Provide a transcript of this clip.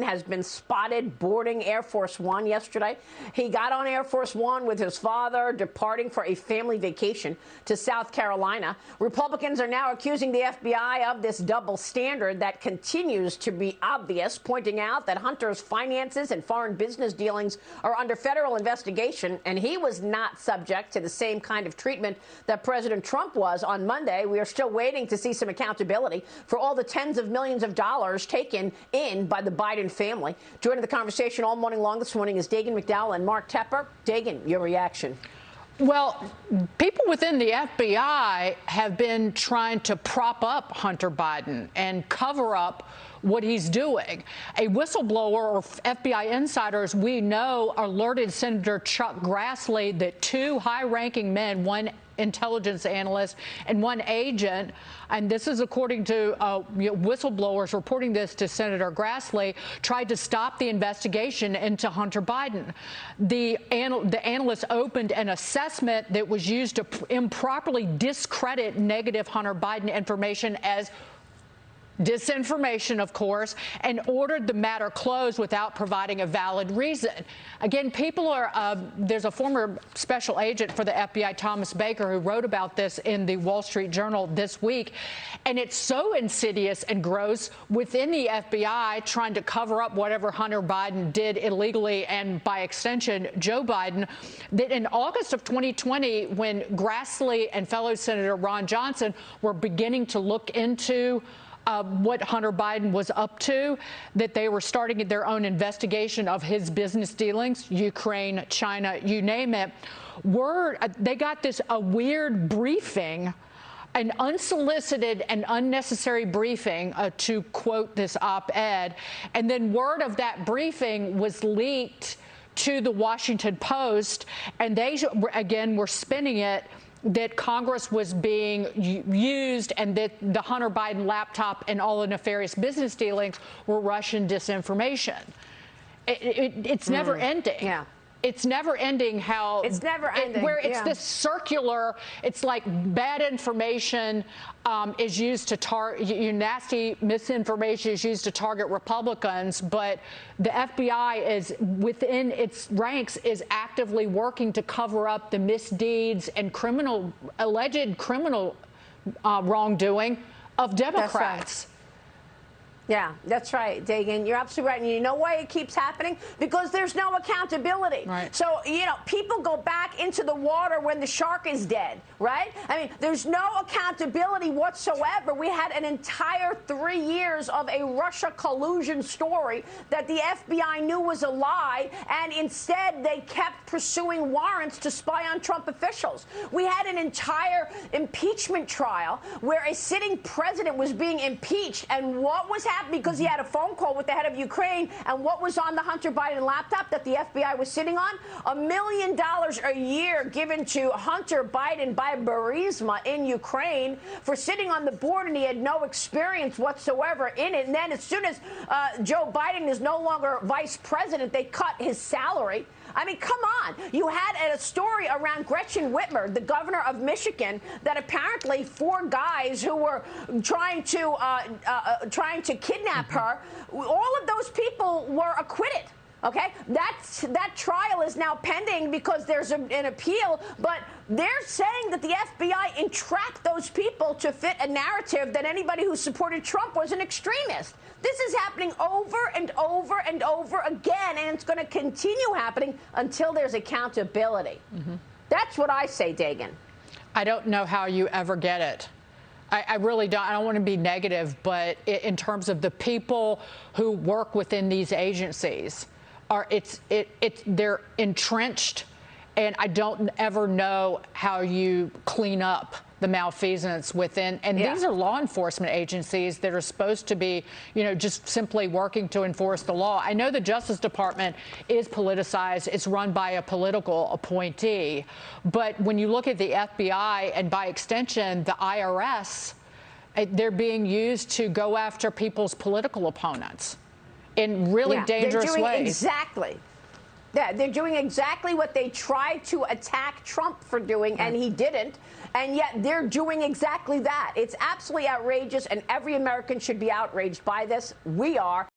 has been spotted boarding Air Force One yesterday. He got on Air Force One with his father, departing for a family vacation to South Carolina. Republicans are now accusing the FBI of this double standard that continues to be obvious, pointing out that Hunter's finances and foreign business dealings are under federal investigation, and he was not subject to the same kind of treatment that President Trump was on Monday. We are still waiting to see some accountability for all the tens of millions of dollars taken in by the Biden family. Joining the conversation all morning long this morning is Dagen McDowell and Mark Tepper. Dagen, your reaction. Well, people within the FBI have been trying to prop up Hunter Biden and cover up what he's doing. A whistleblower or FBI insiders we know alerted Senator Chuck Grassley that two high-ranking men, one intelligence analyst and one agent, and this is according to whistleblowers reporting this to Senator Grassley, tried to stop the investigation into Hunter Biden. The analyst opened an assessment that was used to improperly discredit negative Hunter Biden information as disinformation, of course, and ordered the matter closed without providing a valid reason. Again, people are, there's a former special agent for the FBI, Thomas Baker, who wrote about this in the Wall Street Journal this week. And it's so insidious and gross within the FBI trying to cover up whatever Hunter Biden did illegally, and by extension, Joe Biden, that in August of 2020, when Grassley and fellow Senator Ron Johnson were beginning to look into what Hunter Biden was up to, that they were starting their own investigation of his business dealings, Ukraine, China, you name it. They got a weird briefing, an unsolicited and unnecessary briefing, to quote this op-ed, and then word of that briefing was leaked to the Washington Post, and they, again, were spinning it that Congress was being used and that the Hunter Biden laptop and all the nefarious business dealings were Russian disinformation. It's never ending. Yeah. It's never ending how it's never ending. Where it's this circular, it's like bad information is used to target, nasty misinformation is used to target Republicans, but the FBI is within its ranks is actively working to cover up the misdeeds and alleged criminal wrongdoing of Democrats. Yeah, that's right, Dagen. You're absolutely right. And you know why it keeps happening? Because there's no accountability. Right. So, people go back into the water when the shark is dead, right? I mean, there's no accountability whatsoever. We had an entire 3 years of a Russia collusion story that the FBI knew was a lie, and instead they kept pursuing warrants to spy on Trump officials. We had an entire impeachment trial where a sitting president was being impeached, and what was happening? Because he had a phone call with the head of Ukraine, and what was on the Hunter Biden laptop that the FBI was sitting on? $1 million a year given to Hunter Biden by Burisma in Ukraine for sitting on the board, and he had no experience whatsoever in it. And then as soon as Joe Biden is no longer vice president, they cut his salary. I mean, come on. You had a story around Gretchen Whitmer, the governor of Michigan, that apparently 4 guys who were trying to kidnap her, all of those people were acquitted. OK, that trial is now pending because there's an appeal. But they're saying that the FBI entrapped those people to fit a narrative that anybody who supported Trump was an extremist. This is happening over and over and over again, and it's going to continue happening until there's accountability. That's what I say, Dagen. I don't know how you ever get it. I really don't. I don't want to be negative, but in terms of the people who work within these agencies, they're entrenched, and I don't ever know how you clean up the malfeasance within. And these are law enforcement agencies that are supposed to be, just simply working to enforce the law. I know the Justice Department is politicized. It's run by a political appointee. But when you look at the FBI and by extension, the IRS, they're being used to go after people's political opponents in really dangerous ways. Exactly. Yeah, they're doing exactly what they tried to attack Trump for doing, and he didn't. And yet they're doing exactly that. It's absolutely outrageous, and every American should be outraged by this. We are.